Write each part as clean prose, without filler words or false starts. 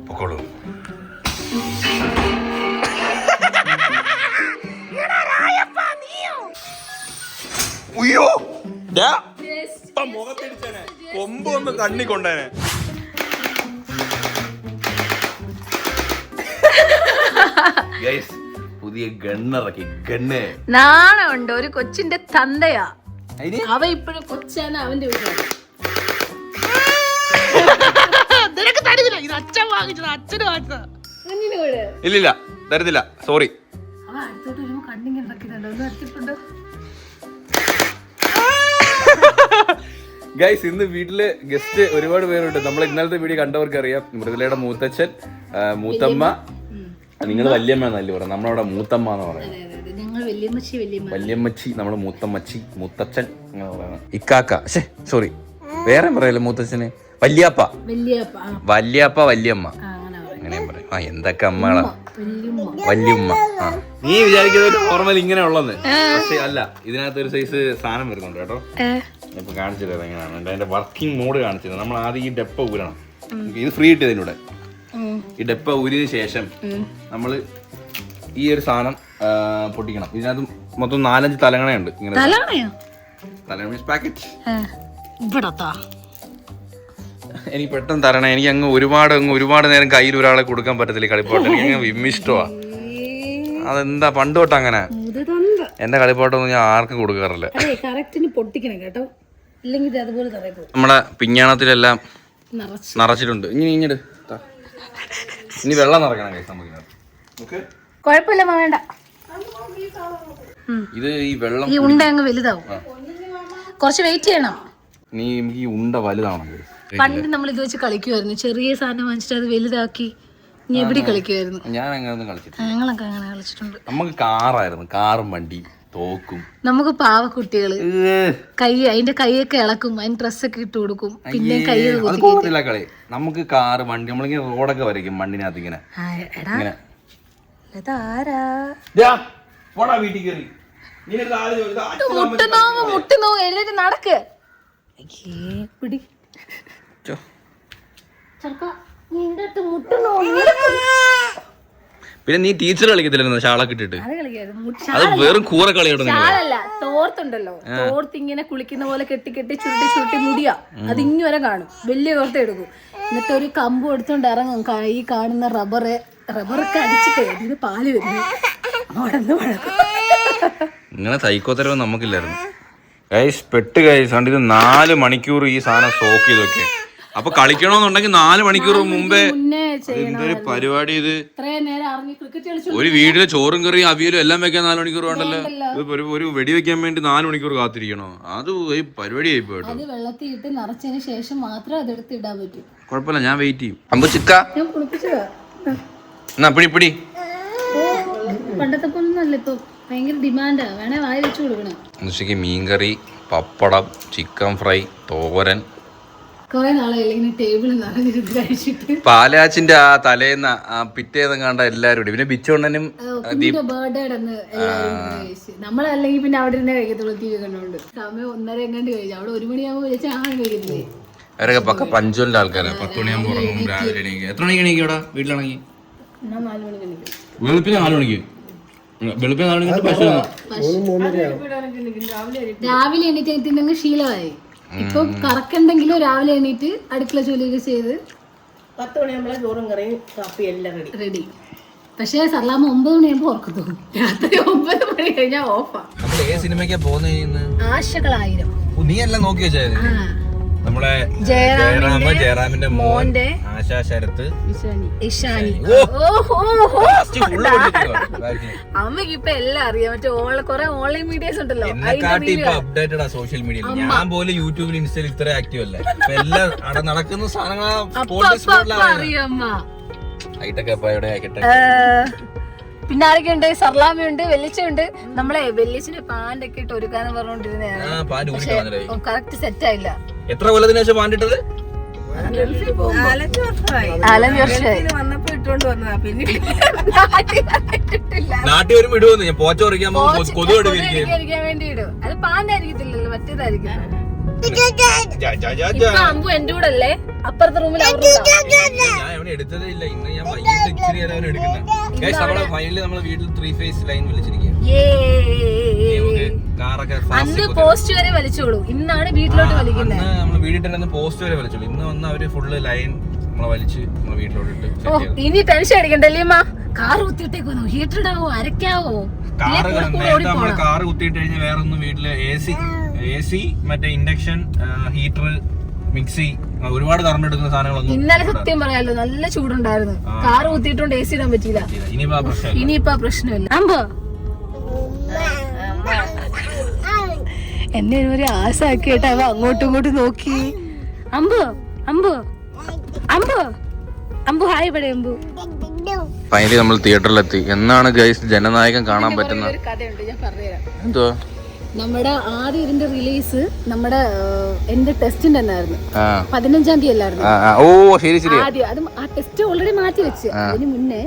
പൊക്കോളൂ. അയ്യോ മുഖത്തിരിച്ചേനെ, കൊമ്പ് ഒന്ന് കണ്ണി കൊണ്ടേനെ. പുതിയ ഗണ്ണിറക്കി. ഗണ്ണ് നാണമുണ്ട്. ഒരു കൊച്ചിന്റെ തന്തയാ അവ. ഇപ്പോഴും കൊച്ചാണ് അവന്റെ വീട്ടിൽ. ഇല്ലില്ല, തരത്തില്ല. സോറി. ഗൈസ്, ഇന്ന് വീട്ടില് ഗസ്റ്റ് ഒരുപാട് പേരുണ്ട്. നമ്മൾ ഇന്നലത്തെ വീഡിയോ കണ്ടവർക്ക് അറിയാം. മൃദുലയുടെ മൂത്തച്ഛൻ, മൂത്തമ്മ. നിങ്ങൾ വല്യമ്മ എന്നല്ലേ പറയാം, നമ്മളവിടെ മൂത്തമ്മ എന്ന് പറയാം. വല്യമ്മച്ചി, നമ്മുടെ മൂത്തമ്മച്ചി, മൂത്തച്ഛൻ അങ്ങനെ പറയുന്നത്. ഇക്കാക്ക, സോറി, വേറെ പറയല്ലേ മൂത്തച്ഛന്. വല്യാപ്പ, വല്യാപ്പ, വല്യമ്മ അങ്ങനെയും പറയും. ആ, എന്തൊക്കെ അമ്മകളാ. വല്യമ്മ. ആ, നീ വിചാരിക്കുന്നത് നോർമൽ ഇങ്ങനെ ഉള്ളത്, പക്ഷെ അല്ല. ഇതിനകത്ത് ഒരു സൈസ് സാധനം വരുന്നുണ്ട് കേട്ടോ. ഇപ്പൊ കാണിച്ചു തരാം എങ്ങനെയാണ് അതിന്റെ വർക്കിംഗ് മോഡ് കാണിച്ചത്. നമ്മൾ ആദ്യം ഈ ഡെപ്പ ഊരണം. ഇത് ഫ്രീ ഇട്ടതിലൂടെ ഈ ഡെപ്പ ഊരിയതിനു ശേഷം നമ്മൾ ഈ ഒരു സാധനം പൊട്ടിക്കണം. ഇതിനകത്ത് മൊത്തം 4-5 തലങ്ങണയുണ്ട്. ഇങ്ങനെ തലങ്ങണ മീൻസ് പാക്കറ്റ്. എനിക്ക് പെട്ടെന്ന് തരണേ. എനിക്ക് അങ്ങ് ഒരുപാട് നേരം കയ്യിൽ ഒരാളെ കൊടുക്കാൻ പറ്റത്തില്ല കളിപ്പാട്ടം. എനിക്ക് അങ്ങ് വിമ്മിഷ്ടമാ. അതെന്താ പണ്ട് തൊട്ട് അങ്ങനെ. എന്റെ കളിപ്പാട്ടൊന്നും ഞാൻ ആർക്കും കൊടുക്കാറില്ല. നമ്മളെ പിഞ്ഞാണത്തിലെല്ലാം നിറച്ചിട്ടുണ്ട്. ഇങ്ങോട്ട് ഇനി വെള്ളം നിറക്കണം. കുഴപ്പമില്ല, വേണ്ട. ഇത് ഈ വെള്ളം ഈ ഉണ്ട അങ്ങ് വലുതാവും. കുറച്ച് വെയിറ്റ് ചെയ്യണം. നീ ഈ ഉണ്ട വലുതാണെങ്കിൽ പണ്ട് നമ്മൾ ഇത് വെച്ച് കളിക്കുമായിരുന്നു. ചെറിയ സാധനം വാങ്ങിച്ചിട്ട് അത് വലുതാക്കി എവിടെ കളിക്കുമായിരുന്നു. ഞാൻ അങ്ങനെ കളിച്ചിട്ടുണ്ട്. ഞങ്ങളൊക്കെ അങ്ങനെ കളിച്ചിട്ടുണ്ട്. നമുക്ക് കാറായിരുന്നു. കാറും വണ്ടി തോക്കും. നമുക്ക് പാവക്കുട്ടികള് അതിന്റെ കൈയൊക്കെ ഇളക്കും, അതിന് ഡ്രസ്സൊക്കെ ഇട്ട് കൊടുക്കും. പിന്നെ കൈ കളി. നമുക്ക് കാറ് വണ്ടി നമ്മളിങ്ങനെ റോഡൊക്കെ വരയ്ക്കും മണ്ണിനകത്ത് ഇങ്ങനെ. മുട്ടുന്നോ എഴുതിട്ട് നടക്ക്. പിന്നെ നീ ടീച്ചർ കളിക്കത്തില്ല ഷാളൊക്കെ ഇട്ടിട്ട്? അത് വെറും കൂറ കളിയോട്. ഷാളല്ല, തോർത്തുണ്ടല്ലോ. തോർത്ത് ഇങ്ങനെ കുളിക്കുന്ന പോലെ കെട്ടി ചുരുട്ടി മുടിയാ. അത് ഇങ്ങനെ കാണും. വലിയ തോർത്ത് എടുക്കും. എന്നിട്ട് ഒരു കമ്പ് എടുത്തോണ്ട് ഇറങ്ങും. ഈ കാണുന്ന റബ്ബറൊക്കെ അടിച്ചിട്ട് ഇത് പാല് വരുന്നു. ഇങ്ങനെ സൈക്കോത്തരവ് നമുക്കില്ലായിരുന്നു. പെട്ട് കണ്ട് ഇത് 4 മണിക്കൂർ ഈ സാധനം സ്റ്റോക്ക് ചെയ്ത് വെക്കേ. അപ്പൊ കളിക്കണമെന്നുണ്ടെങ്കിൽ 4 മണിക്കൂർ മുമ്പേ എന്തൊരു പരിപാടി ഇത്. ഒരു വീട്ടില് ചോറും കറിയും അവിയലും എല്ലാം വെക്കാൻ 4 മണിക്കൂർ വേണ്ടല്ലോ. ഒരു വെടി വെക്കാൻ വേണ്ടി 4 മണിക്കൂർ കാത്തിരിക്കണോ? അത് പരിപാടി ആയി പോയിട്ടോ. വെള്ളത്തിൽ ഇട്ട് നിറച്ചതിന് ശേഷം മാത്രമേ അതെടുത്ത് ഇടാൻ പറ്റൂ. കുഴപ്പമില്ല, ഞാൻ വെയിറ്റ് ചെയ്യും. അമ്പ ചിക്ക പിടി. പണ്ടത്തെ പോലൊന്നല്ല, ഇപ്പൊ ഭയങ്കര ഡിമാൻഡാ. വേണേ വായി വെച്ച് കൊടുക്കണം. ഉച്ചയ്ക്ക് മീൻകറി, പപ്പടം, ചിക്കൻ ഫ്രൈ, തോരൻ. പാലാച്ചിന്റെ ആ തലേന്ന് പിറ്റേന്ന് കണ്ട എല്ലാരും. പിന്നെ ബിച്ചോണ്ണനും നമ്മളല്ലെങ്കിൽ പിന്നെ അവിടെ ഇരുന്നേ കഴിക്കത്തുള്ളൂ. TV കണ്ടോണ്ട് സമയം 1:30 എങ്ങാണ്ട് കഴിച്ചു. അവിടെ 1 മണിയാകുമ്പോ വിളിച്ച ആഹാരം കഴിക്കത്തില്ലേ. അവരൊക്കെ പക്ക പഞ്ചുവലിന്റെ ആൾക്കാരാണ്. 10 മണിയാകുമ്പോ ഉറങ്ങും. രാവിലെ എണീക്കുക. എത്ര മണിക്ക് എണീക്കും ഇവിടെ വീട്ടിലാണെങ്കിൽ? 4 മണിക്ക് എണീക്കും. വെളുപ്പിന് 4 മണിക്ക്. രാവിലെ എണീറ്റ് ശീലമായി. ഇപ്പൊ കറക്കുണ്ടെങ്കിലും രാവിലെ എണീറ്റ് അടുക്കള ജോലിയൊക്കെ ചെയ്ത് 10 മണിയാകുമ്പോഴേ ചോറും കറിയും കാപ്പി എല്ലാം റെഡി. പക്ഷെ സർലാമ 9 മണിയാകുമ്പോ ഉറക്കത്തു. രാത്രി 9 മണി കഴിഞ്ഞാൽ ഓഫാ. സിനിമയ്ക്കാ പോകുന്ന ആശകളായിരം. നീ എല്ലാം നോക്കി വെച്ചാൽ നമ്മളെ ജയറാമിന്റെ മോന്റെ ആശാ ശരത്ത് ഇഷാനി. അമ്മക്ക് ഇപ്പൊ എല്ലാം അറിയാം. മറ്റേ കുറെ ഓൺലൈൻ മീഡിയസ് ഉണ്ടല്ലോ. അപ്ഡേറ്റഡ് ആ സോഷ്യൽ മീഡിയയിൽ. ഞാൻ പോലും യൂട്യൂബിൽ ഇൻസ്റ്റയിൽ ഇത്ര ആക്റ്റീവ് അല്ല. എല്ലാം അവിടെ നടക്കുന്ന അറിയാം. സാധനങ്ങൾ. പിന്നെ ആരൊക്കെ ഉണ്ട്? സർലാമയുണ്ട്, വെല്ലിച്ചുണ്ട്. നമ്മളെ വെല്ലിച്ചിന്റെ പാന്റ് ഒക്കെ ഇട്ട് ഒരുക്കാന്ന് പറഞ്ഞോണ്ടിരുന്നതാണ്. കറക്റ്റ് സെറ്റ് ആയില്ല. എത്ര കൊല്ലത്തിന് ശേഷം പാണ്ടിട്ടത്? 4 വർഷമായി. വന്നപ്പോ ഇട്ടോണ്ട് വന്നതാ. പിന്നെ നാട്ടിൽ വരുമ്പോ ഇടുവന്ന്. ഞാൻ പോച്ച പറിക്കാൻ വേണ്ടി ഇടും. അത് പാന്റ് ആയിരിക്കത്തില്ലല്ലോ, മറ്റേതായിരിക്കും. ഇപ്പൊ അമ്പു എന്റെ കൂടെ അല്ലേ, അപ്പുറത്തെ റൂമിൽ അവരുടെ ഞാൻ എവിടെ എടുത്തതേ ഇല്ല. ഇന്ന് ഞാൻ വൈകിട്ട് ഇച്ചിരി നേരം എടുക്കുന്നത്. നമ്മളെ ഫൈനലി നമ്മളെ വീട്ടിൽ 3 ഫേസ് ലൈൻ വലിച്ചിരിക്കുകയാണ്. കാറൊക്കെ അന്ന് പോസ്റ്റ് വരെ വലിച്ചോളൂ, ഇന്നാണ് വീട്ടിലോട്ട് വലിക്കുന്നത്. നമ്മള് വീട്ടിൽ പോസ്റ്റ് വരെ വലിച്ചോളൂ. ഇന്ന് വന്ന് അവര് ഫുള്ള് ലൈൻ നമ്മളെ വലിച്ച് നമ്മളെ വീട്ടിലോട്ട് ഇട്ട്. ഇനി ടെൻഷൻ അടിക്കണ്ടല്ലേ അമ്മ? കാറ് കുത്തിയിട്ടേക്കോ, ഹീറ്റർ ഇടാവോ, അരക്കാവോ? കാറ് കുത്തിയിട്ട് കഴിഞ്ഞാൽ വേറെ ഒന്നും വീട്ടില് AC മറ്റേ ഇൻഡക്ഷൻ ഹീറ്റർ മിക്സി ഒരുപാട് കറണ്ട് എടുക്കുന്ന സാധനങ്ങളൊന്നും. ഇന്നലെ സത്യം പറയാലോ നല്ല ചൂടുണ്ടായിരുന്നു, കാറ് കുത്തിയിട്ടുണ്ട് AC ഇടാൻ പറ്റിയില്ല. ഇനിയിപ്പോ പ്രശ്നമില്ല. അമ്പോ എന്നെ ഒരു ആശാക്കി കേട്ടോ, അവ അങ്ങോട്ടും ഇങ്ങോട്ടും നോക്കി. അമ്പോ അമ്പോ അമ്പോ അമ്പു ഹായ് ഇവിടെ അമ്പു. ഫൈനലി നമ്മൾ തിയേറ്ററിലെത്തി. എന്നാണ് ഗൈസ് ജനനായകൻ കാണാൻ പറ്റുന്നത്? ഒരു കഥയുണ്ട്, ഞാൻ പറഞ്ഞുതരാം. എന്തോ നമ്മുടെ ആദ്യം ഇതിന്റെ റിലീസ് നമ്മുടെ എന്റെ ടെസ്റ്റിന്റെ എന്നായിരുന്നു, 15-ാം തീയതി അല്ലായിരുന്നു. ഓ ശരി ശരി. ആദ്യം അത് ആ ടെസ്റ്റ് ഓൾറെഡി മാറ്റി വെച്ച്. അതിന് മുന്നേ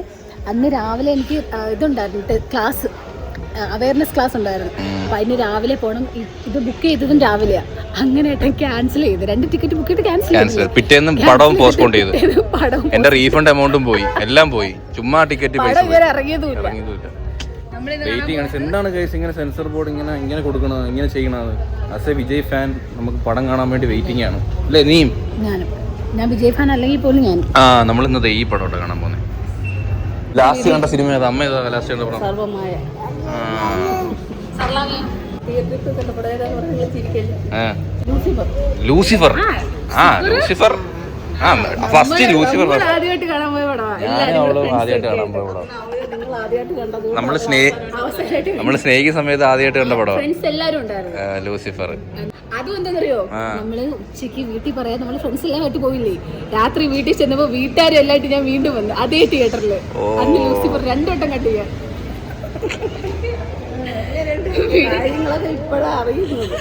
അന്ന് രാവിലെ എനിക്ക് ഇതുണ്ടായിരുന്നു, ക്ലാസ്, അവയർനെസ് ക്ലാസ് ഉണ്ടായിരുന്നു. അപ്പൊ അതിന് രാവിലെ പോകണം. ഇത് ബുക്ക് ചെയ്തതും രാവിലെയാ. അങ്ങനെ ക്യാൻസൽ ചെയ്ത് 2 ടിക്കറ്റ് ബുക്ക് ചെയ്ത് ക്യാൻസൽ. പിറ്റേന്ന് പടവും പോസ്റ്റ്പോൺ ചെയ്തു. എന്റെ റീഫണ്ട് എമൗണ്ടും പോയി, എല്ലാം പോയി. ചുമ്മാ ടിക്കറ്റ് ഇറങ്ങിയതുമില്ല. വെയിറ്റിംഗ് ആണ്. എന്താണ് ഗൈസ് ഇങ്ങനെ സെൻസർ ബോർഡ് ഇങ്ങനെ കൊടുക്കണത്, ഇങ്ങനെ ചെയ്യണത്? ആസ് എ വിജയ് ഫാൻ നമുക്ക് പടം കാണാൻ വേണ്ടി വെയിറ്റിംഗ് ആണ് അല്ലേ? നീയും ഞാൻ വിജയ് ഫാൻ അല്ലെങ്കിൽ പോലും ഞാൻ നമ്മൾ ഇന്നത്തെ ഈ പടോട്ട് കാണാൻ പോകുന്നത്. ലാസ്റ്റ് കണ്ട സിനിമ ഏതാ? അമ്മ ഏതാ ലാസ്റ്റ് കണ്ട പടം? സർവമായ ലൂസിഫർ. ലൂസിഫർ ഫസ്റ്റ് ലൂസിഫർ ആദ്യമായിട്ട് കാണാൻ പോയ ആദ്യമായിട്ട് കാണാൻ പോയ പടം. നമ്മള് സ്നേഹിക്കുന്ന സമയത്ത് ആദ്യമായിട്ട് കണ്ട പടം ലൂസിഫർ. അതും എന്താണെന്നറിയോ, നമ്മള് ഉച്ചക്ക് വീട്ടിൽ പറയാൻ നമ്മള് ഫ്രണ്ട്സ് എല്ലാം വീട്ടിൽ പോയില്ലേ, രാത്രി വീട്ടിൽ ചെന്നപ്പോ വീട്ടുകാരും എല്ലായിട്ട് ഞാൻ വീണ്ടും വന്നു അതേ തിയേറ്ററില്. അന്ന് ലൂസിഫർ 2 വട്ടം കണ്ടു ഞാൻ. കാര്യങ്ങളൊക്കെ ഇപ്പഴാ അറിയുന്നത്.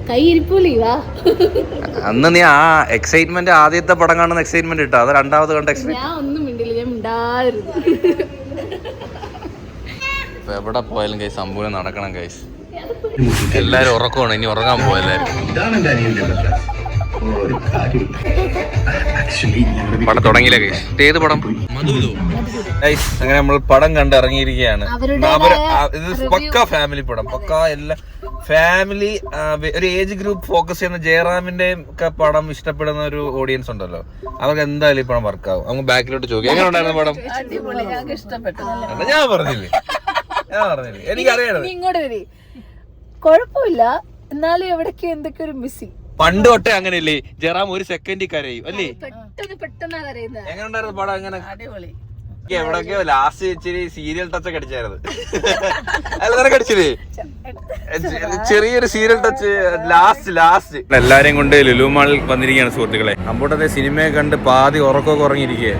കൈയിരിപ്പൂലേ വാ. അന്ന് നീ ആ എക്സൈറ്റ്മെന്റ് ആദ്യത്തെ പടം കാണുന്ന എക്സൈറ്റ്മെന്റ് ഇട്ടോ, അത് രണ്ടാമത് കണ്ട എക്സൈറ്റ്മെന്റ്? ഞാൻ ഒന്നും മിണ്ടില്ല, ഞാൻ മിണ്ടായിരുന്നു. എവിടെ പോയാലും കൈസ് സംഭവം നടക്കണം കൈസ്. എല്ലാരും ഉറക്കമാണ്, ഇനി ഉറങ്ങാൻ പോയെല്ലാരും. പടം തുടങ്ങിയില്ല കൈസ്. ഏത് പടം? അങ്ങനെ നമ്മൾ പടം കണ്ട് ഇറങ്ങിയിരിക്കുകയാണ്. ഇത് പക്ക ഫാമിലി പടം, പക്ക എല്ലാ ഫാമിലി, ഒരു ഏജ് ഗ്രൂപ്പ് ഫോക്കസ് ചെയ്യുന്ന ജയറാമിന്റെ ഒക്കെ പടം ഇഷ്ടപ്പെടുന്ന ഒരു ഓഡിയൻസ് ഉണ്ടല്ലോ, അവർക്ക് എന്തായാലും ഈ പടം വർക്കാവും. നമുക്ക് ബാക്കിലോട്ട് ചോദിക്കാം, എങ്ങനെ ഉണ്ടായിരുന്നു പടം? ഞാൻ പറഞ്ഞില്ലേ എനിക്കറിയാം. ഇങ്ങോട്ട് വരി, കുഴപ്പമില്ല, എന്നാലും എവിടേക്ക് എന്തൊക്കെ ഒരു മിസ്സിങ്. പണ്ട് തൊട്ടേ അങ്ങനെയല്ലേ, ജയറാം ഒരു സെക്കൻഡിൽ കരയും അല്ലേ? പെട്ടെന്നാ കരയുന്നത്. എങ്ങനെ ഉണ്ടായിരുന്നു പടം? എങ്ങനെ? എവിടൊക്കെയോ ലാസ്റ്റ് ഇച്ചിരി സീരിയൽ ടച്ച് ഒക്കെ അടിച്ചായിരുന്നു. അല്ല നിനക്ക് അടിച്ചില്ലേ? ചെറിയൊരു സീരിയൽ ടച്ച് ലാസ്റ്റ്. എല്ലാരെയും കൊണ്ട് ലുലു മാളിൽ വന്നിരിക്കുകയാണ് സുഹൃത്തുക്കളെ. അമ്പോട്ടത്തെ സിനിമയെ കണ്ട് പാതി ഉറക്കമൊക്കെ ഉറങ്ങിയിരിക്കുക.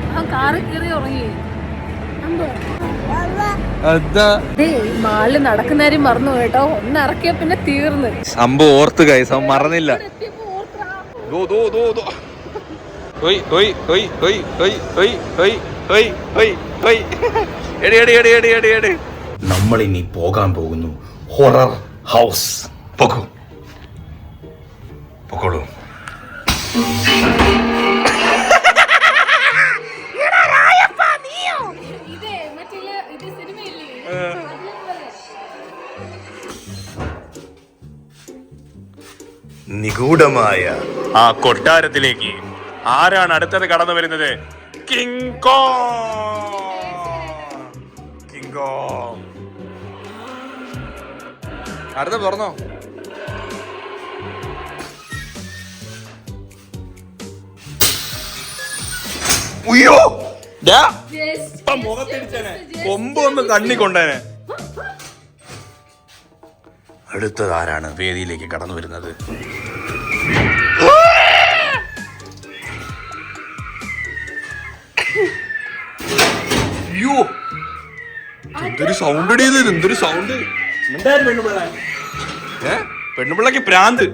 മാളില് നടക്കുന്നവരും മറന്നു കേട്ടോ, ഒന്ന് ഇറക്കിയ പിന്നെ തീർന്ന്. അമ്പ് ഓർത്ത് കൈസ്, അവൻ മറന്നില്ല. നമ്മൾ ഇനി പോകാൻ പോകുന്നു ഹൊറർ ഹൗസ്. പൊക്കോളൂ. നിഗൂഢമായ ആ കൊട്ടാരത്തിലേക്ക് ആരാണ് അടുത്തത് കടന്നു വരുന്നത്? King Kong. അടുത്ത തുറന്നോ? ഉയ്യോ, മുഖത്തിടിച്ചേനെ, കൊമ്പ് ഒന്ന് കണ്ണി കൊണ്ടേനെ. അടുത്തത് ആരാണ് വേദിയിലേക്ക് കടന്നു വരുന്നത്? അയ്യോ, എന്തൊരു സൗണ്ട്, എന്തൊരു സൗണ്ട്. പെണ്ണുപിള്ളക്ക് പ്രാന്ത്.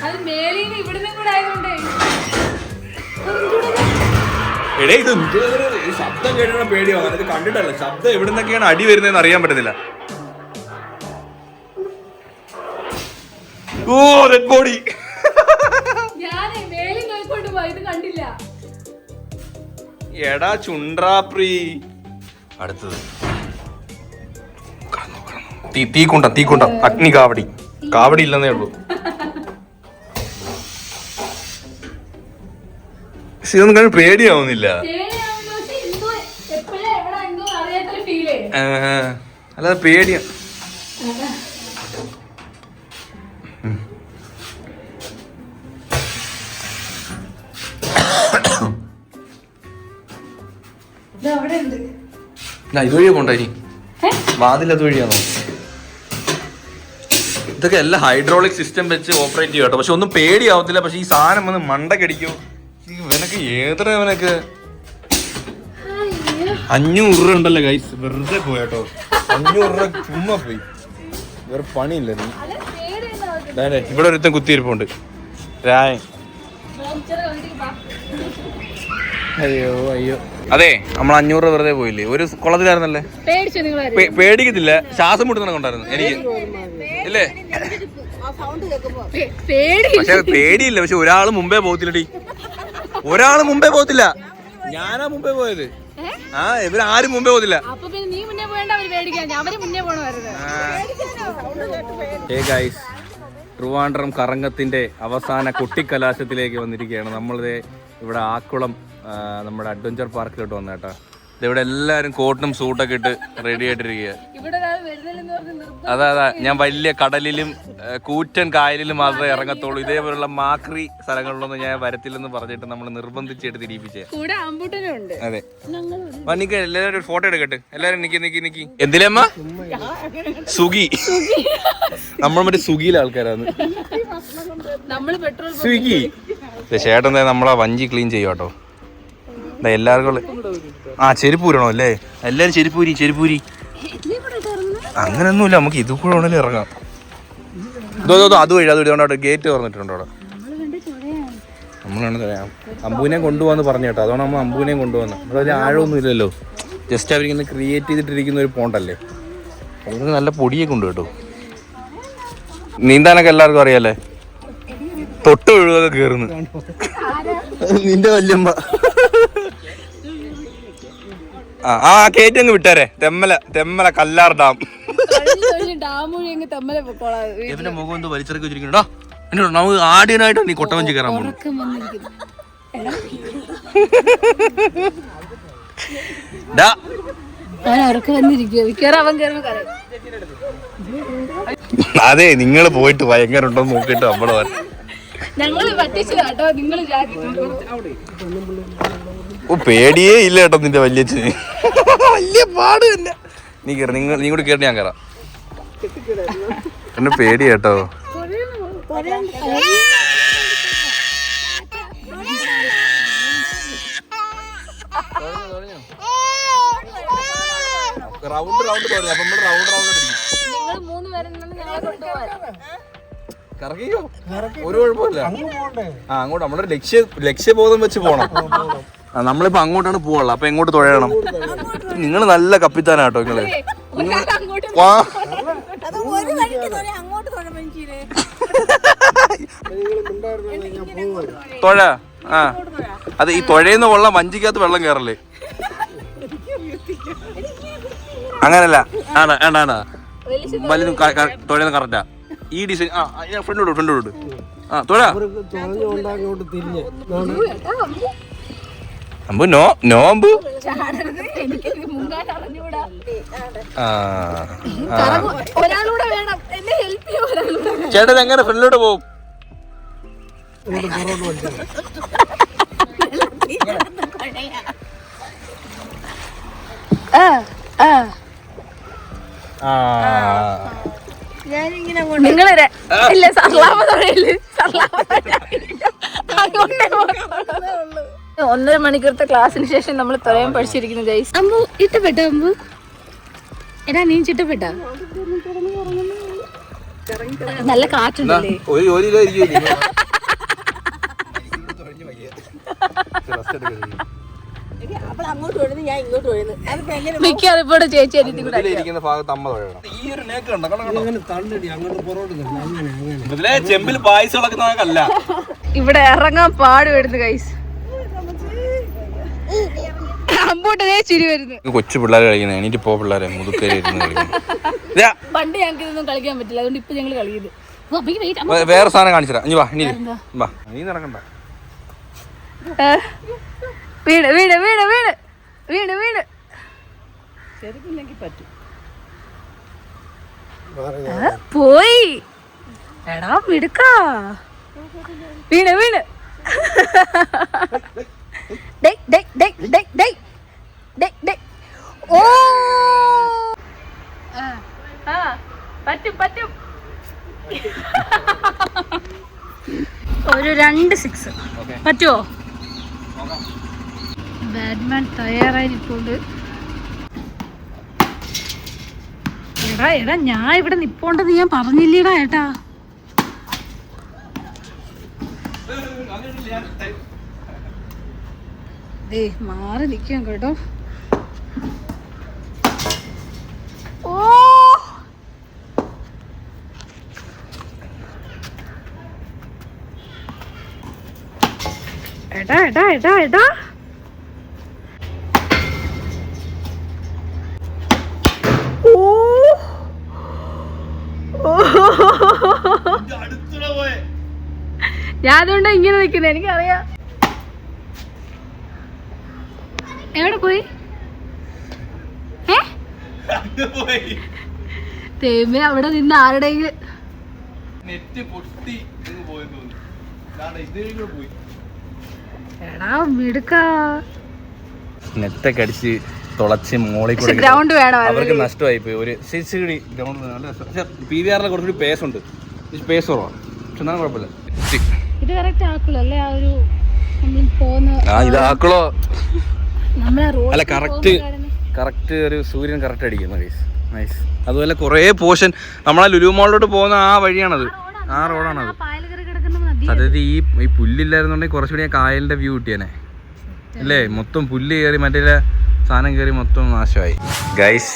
അത് മേലിന്ന് ഇവിടുന്ന് കൂടെ ആയതുകൊണ്ടേ എടേ ഇത് ശബ്ദം കേട്ടിട്ട് പേടിയാവും. അത് കണ്ടിട്ടല്ല, ശബ്ദം എവിടെ നിന്നൊക്കെയാണ് അടി വരുന്നതെന്ന് അറിയാൻ പറ്റത്തില്ല. ഓ ഡെഡ് ബോഡി. എടാ ചുണ്ട്രാപ്രി. അടുത്തത് തീക്കുണ്ട അഗ്നി കാവടി. കാവടി ഇല്ലെന്നേ ഉള്ളൂ. ഇതൊന്നും കഴിഞ്ഞ് പേടിയാവുന്നില്ല. അല്ലാതെ പേടിയാ. ഇതുവഴിയാ പോണ്ടായി. വാതിൽ അതുവഴിയാണോ? ഇതൊക്കെ എല്ലാം ഹൈഡ്രോളിക് സിസ്റ്റം വെച്ച് ഓപ്പറേറ്റ് ചെയ്യും കേട്ടോ. പക്ഷെ ഒന്നും പേടിയാവത്തില്ല. പക്ഷെ ഈ സാധനം വന്ന് മണ്ടക്കടിക്കോ ഇവനൊക്കെ ഏത്ര ഇവനൊക്കെ 500 രൂപ ഉണ്ടല്ലോ ഗൈസ്. വെറുതെ പോയാട്ടോ 500 രൂപ ചുമ്മാ പോയി. വേറെ പണിയില്ല. ഇവിടെ ഒരുത്തൻ കുത്തിയിരിപ്പുണ്ട്. രായൻ. അയ്യോ അതെ, നമ്മൾ 500 രൂപ വെറുതെ പോയില്ലേ? ഒരു കുളത്തിലായിരുന്നല്ലേ? പേടിക്കത്തില്ല. ശ്വാസം മുട്ടുന്ന കൊണ്ടായിരുന്നു എനിക്ക് ഇല്ലേ? പക്ഷെ പേടിയില്ല. പക്ഷെ ഒരാള് മുമ്പേ പോകത്തില്ലടി. ഒരാള് മുമ്പേ പോകത്തില്ല. ഞാനാ മുമ്പേ പോയത്. ഇവരാരും മുമ്പേ പോകത്തില്ല. ട്രിവാൻഡ്രം കറങ്ങത്തിന്റെ അവസാന കൊട്ടിക്കലാശത്തിലേക്ക് വന്നിരിക്കുകയാണ്. നമ്മളിത് ഇവിടെ ആക്കുളം നമ്മുടെ അഡ്വഞ്ചർ പാർക്കിലോട്ട് വന്ന കേട്ടോ. ഇവിടെ എല്ലാരും കോട്ടും സൂട്ടൊക്കെ ഇട്ട് റെഡി ആയിട്ടിരിക്കുക. അതാ ഞാൻ വലിയ കടലിലും കൂറ്റൻ കായലിലും മാത്രമേ ഇറങ്ങത്തുള്ളൂ. ഇതേപോലുള്ള മാക്രി സ്ഥലങ്ങളിലൊന്നും ഞാൻ വരത്തില്ലെന്ന് പറഞ്ഞിട്ട് നമ്മൾ നിർബന്ധിച്ചിട്ട് തിരിപ്പിച്ചേ. അതെ, നിക്ക് എല്ലാവരും ഒരു ഫോട്ടോ എടുക്കട്ടെ. എല്ലാരും നിക്കി. എന്തിലമ്മ? സുഗി. നമ്മൾ മറ്റേ സുഗിയിലെ ആൾക്കാരാണ്. സ്വിഗി. ചേട്ടൻ നമ്മളെ വഞ്ചി ക്ലീൻ ചെയ്യും കേട്ടോ. എല്ലാവർക്കും ചെരുപ്പ് ഊരണോ അല്ലേ? എല്ലാരും ചെരുപ്പൂരി. അങ്ങനൊന്നുമില്ല, നമുക്ക് ഇത് കൂടെ വേണേലും ഇറങ്ങാം. അതുവഴി ഗേറ്റ് തുറന്നിട്ടുണ്ട് അവിടെ. നമ്മളാണ് പറയാം. അമ്പൂനെ കൊണ്ടുപോകാന്ന് പറഞ്ഞു കേട്ടോ. അതുകൊണ്ട് നമ്മൾ അമ്പൂനെയും കൊണ്ടുപോകുന്നത്. ഇവിടെ വലിയ ആഴമൊന്നും ഇല്ലല്ലോ. ജസ്റ്റ് അവരിങ്ങനെ ക്രിയേറ്റ് ചെയ്തിട്ടിരിക്കുന്ന ഒരു പോണ്ടല്ലേ. അതിന് നല്ല പൊടിയൊക്കെ ഉണ്ട് കേട്ടോ. നീന്താനൊക്കെ എല്ലാവർക്കും അറിയാല്ലേ. തൊട്ട് ഒഴുകൊക്കെ കേറുന്നു നിന്റെ വല്യമ്മ. കേറ്റി അങ്ങ് വിട്ടാരെ. തെമ്മല കല്ലാർ ഡാം. ഇവന്റെ മുഖം എന്തോ വലിച്ചിറക്കി വെച്ചിരിക്കണോ. നമുക്ക് ആദ്യനായിട്ട് നീ കൊട്ടവഞ്ചി കയറാൻ പോകുന്നു. അതെ, നിങ്ങൾ പോയിട്ട് ഭയങ്കര ഉണ്ടോ നോക്കിട്ട് നമ്മള് പേടിയേ ഇല്ല കേട്ടോ നിന്റെ വല്യച്ഛന്. വലിയ പാട് തന്നെ. നീ കയറി, നീ കൂടി കയറി, ഞാൻ കയറാം. എന്നെ പേടി കേട്ടോ. കറക്കിയോ? ഒരു കുഴപ്പമില്ല. അങ്ങോട്ട് നമ്മളൊരു ലക്ഷ്യബോധം വെച്ച് പോണം. നമ്മളിപ്പോ അങ്ങോട്ടാണ് പോവുള്ളൂ. അപ്പൊ എങ്ങോട്ട് തുഴയണം? നിങ്ങൾ നല്ല കപ്പിത്താനാട്ടോ നിങ്ങള്. തുഴ അത് ഈ തുഴയുന്ന വെള്ളം വഞ്ചിക്കകത്ത് വെള്ളം കയറല്ലേ? അങ്ങനല്ല. ആണാ വലുതും തുഴയുന്ന കറക്റ്റാ. ഈ ഡിസൈൻ ഫ്രണ്ടോട് തുഴ. അമ്പു നോ അമ്പു. ചേട്ടൻ എങ്ങനെ ഫ്രണ്ടിലോട്ട് പോവും? നിങ്ങള് ഇല്ല സർലാമ 1.5 മണിക്കൂറത്തെ ക്ലാസ്സിന് ശേഷം നമ്മൾ തുറയാൻ പഠിച്ചിരിക്കുന്നു ഗൈസ്. അമ്പു ഇഷ്ടപ്പെട്ടോ? അമ്പു എടാ നീ ഇഷ്ടപ്പെട്ടോ? നല്ല കാറ്റുണ്ടല്ലേ. അവൾ അങ്ങോട്ട് വീഴുന്നു, ഞാൻ ഇങ്ങോട്ട് വീഴുന്നു. അതിപ്പോ എങ്ങനെ മിക്കവാറും ഇപ്പോൾ ചേച്ചി അനിയത്തി കൂടെ ഇരിക്കുന്ന ഭാഗത്ത് അമ്മ തൊഴണം. ഈ ഒരു നേക്ക് കണ്ടോ, ഇതിലെ ചെമ്പിൽ പായസം ഇളക്കുന്നതല്ല. ഇവിടെ ഇറങ്ങാൻ പാടുപെടുന്നു ഗൈസ്. അമ്പോട്ട് ചിരി വരുന്നു. കൊച്ചു പിള്ളേർ കളിക്കുന്നത്, എണീറ്റ് പോ പിള്ളേരെ, മുതുക്കരി പണ്ട് ഞങ്ങൾക്ക് ഇതൊന്നും കളിക്കാൻ പറ്റില്ല, അതുകൊണ്ട് ഇപ്പൊ ഞങ്ങൾ കളിക്കുന്നത്. വേറെ സാധനം കാണിച്ചു തരാം. വാ, ഇനി വാ, നീ നടക്കണ്ട. വീട് വീട് വീട് വീട് വീട് വീട് ചെറുതില്ലെങ്കിൽ പറ്റും. പോയി എടാ വിടുക്കാ. വീട് വീട് ഓ പറ്റും പറ്റും. ഒരു 2 6 പറ്റുമോ? ബാറ്റ്മാൻ തയ്യാറായിരിക്കൊണ്ട്. എടാ എടാ ഞാൻ ഇവിടെ നിപ്പോണ്ടെന്ന് ഞാൻ പറഞ്ഞില്ലേടാ ഏട്ടാ. മാറി നിൽക്കാം കേട്ടോ. ഓ എടാ എടാ എടാ എടാ ഞാൻ അതുകൊണ്ടാ ഇങ്ങനെ നിൽക്കുന്നത്, എനിക്കറിയാം. എവിടെ പോയി? തേമ അവിടെ നിന്ന് ആരുടെയെങ്കിലും എടാ മിടുക്കാ. നെറ്റൊക്കെ അടിച്ച് തുളച്ച് മോളിൽ കൂടെ ഗ്രൗണ്ട് വേണം. അവർക്ക് നഷ്ടമായി പോയി. ഒരു ശരി ഗ്രൗണ്ട് നല്ല PVR കുറച്ചൊരു പേസ് ഉണ്ട്, പേസ് കുറവാണ്, പക്ഷെ എന്നാലും കുഴപ്പമില്ല. ഇത് കറക്റ്റ് ആക്കുള്ളൂ അല്ലേ? ആ ഒരു ഇതാക്കളോ അല്ല, കറക്റ്റ് ഒരു സൂര്യൻ കറക്റ്റ് അടിക്കുന്നു ഗൈസ്. നൈസ്. അതുപോലെ കുറേ പോർഷൻ നമ്മളെ ലുലു മോളിലോട്ട് പോകുന്ന ആ വഴിയാണത്, ആ റോഡാണത്. അതായത് ഈ പുല്ലില്ലായിരുന്നുണ്ടെങ്കിൽ കുറച്ചുകൂടി ആ കായലിന്റെ വ്യൂ കിട്ടിയേനെ അല്ലേ. മൊത്തം പുല്ല് കയറി മറ്റേ സാധനം കയറി മൊത്തം നാശമായി. ഗൈസ്,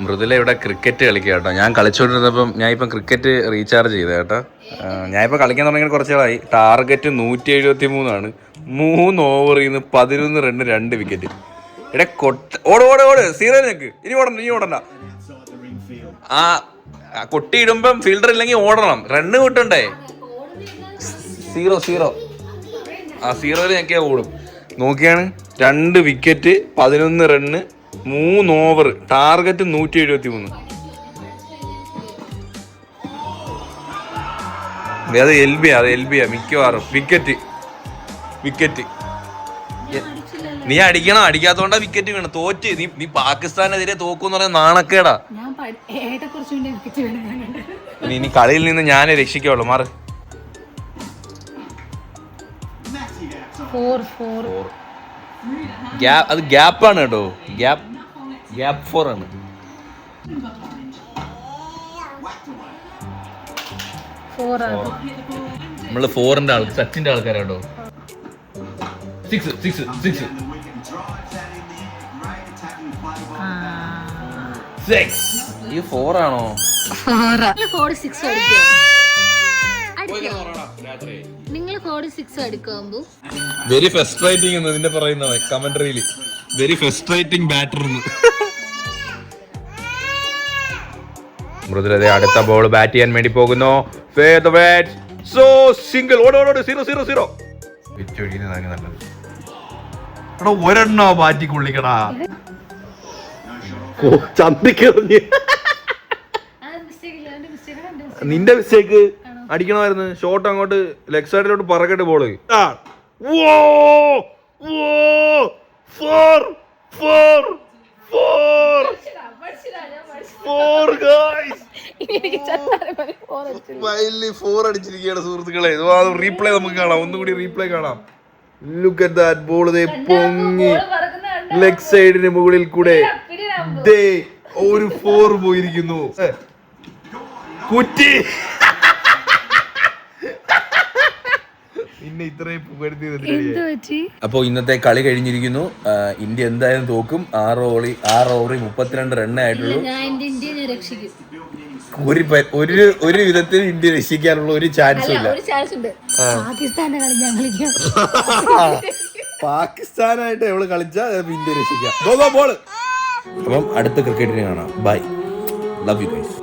മൃദുല ഇവിടെ ക്രിക്കറ്റ് കളിക്കുക കേട്ടോ. ഞാൻ കളിച്ചുകൊണ്ടിരുന്നപ്പം ഞാനിപ്പം ക്രിക്കറ്റ് റീചാർജ് ചെയ്ത കേട്ടോ. ഞാനിപ്പോൾ കളിക്കാൻ തുടങ്ങിയ കുറച്ച് നാളായി. ടാർഗറ്റ് 173 3 ഓവറിൽ നിന്ന് 11 റണ്ണ് 2 വിക്കറ്റ്. ഇവിടെ ഓട് ഓട് ഓട്, സീറോ നിനക്ക്. ഇനി ഓടണ്ട. ആ കൊട്ടിയിടുമ്പം ഫീൽഡർ ഇല്ലെങ്കിൽ ഓടണം, റണ്ണ് കിട്ടണ്ടേ. 0 ആ 0 ഞെക്കിയാ ഓടും. നോക്കിയാണ് 2 വിക്കറ്റ് 11 റണ്ണ് 3 ഓവർ, ടാർഗറ്റ് 173. അത് എൽ ബിയാ മിക്കവാറും വിക്കറ്റ്. നീ അടിക്കണം, അടിക്കാത്തോണ്ടാ വിക്കറ്റ് വീണ് തോറ്റ്. നീ പാകിസ്ഥാനെതിരെ തോക്കൂന്ന് പറഞ്ഞ നാണക്കേടാ. ഇനി കളിയിൽ നിന്ന് ഞാനേ രക്ഷിക്കുള്ളൂ. മാറ്. അത് ഗ്യാപ്പാണ് കേട്ടോ, ഗ്യാപ്പ് 4 ആണ്. നമ്മള് 4ന്റെ ആൾക്ക്, സച്ചിന്റെ ആൾക്കാരാട്ടോ. 6 ഈ 4 ആണോ? നിങ്ങൾ 46 അടിക്കുമ്പോ വെരി ഫ്രസ്ട്രേറ്റിംഗ് എന്ന് നിന്റെ പറയുന്ന കമന്ററിയിൽ. Very frustrating batter. മൃദുലത അടുത്ത ബോൾ ബാറ്റ് ചെയ്യാൻ വേണ്ടി പോകുന്നു. സിംഗിൾ. ഓടോട് 0 ഒരെണ്ണോ ബാറ്റി കൊള്ളിക്കടാ. ചന്തിക്കെറിഞ്ഞ് നിന്റെ മിസ്റ്റേക്ക്. അടിക്കണമായിരുന്നു. ഷോട്ട് അങ്ങോട്ട് ലെഗ് സൈഡിലോട്ട് പറക്കട്ടെ ബോള്. അടിച്ചിരിക്കുകയാണ് സുഹൃത്തുക്കളെ. റീപ്ലേ നമുക്ക് കാണാം, ഒന്നുകൂടി റീപ്ലേ കാണാം. Look at that ball. പൊങ്ങി ലെഗ് സൈഡിന് മുകളിൽ കൂടെ ഒരു 4 പോയിരിക്കുന്നു. കുറ്റി നിന്നെ ഇത്രയും പുകഴ്ത്തി എന്ത് പറ്റി? അപ്പൊ ഇന്നത്തെ കളി കഴിഞ്ഞിരിക്കുന്നു. ഇന്ത്യ എന്തായാലും തോക്കും. 6 ഓവറിൽ 32 റണ്ണേ ആയിട്ടുള്ളൂ. ഞാൻ ഇന്ത്യയെ രക്ഷിക്കും. ഒരു വിധത്തിൽ ഇന്ത്യ രക്ഷിക്കാനുള്ള ഒരു ചാൻസും ഇല്ല. ഒരു ചാൻസ് ഉണ്ട്. പാകിസ്ഥാന്റെ കളി ഞാൻ കളിക്കാം. പാകിസ്ഥാനായിട്ട് എവള് കളിച്ചാൽ ഇന്ത്യ രക്ഷിക്കാം. ബോള്. അപ്പം അടുത്ത ക്രിക്കറ്റിന് കാണാം. ബൈ. Love you guys.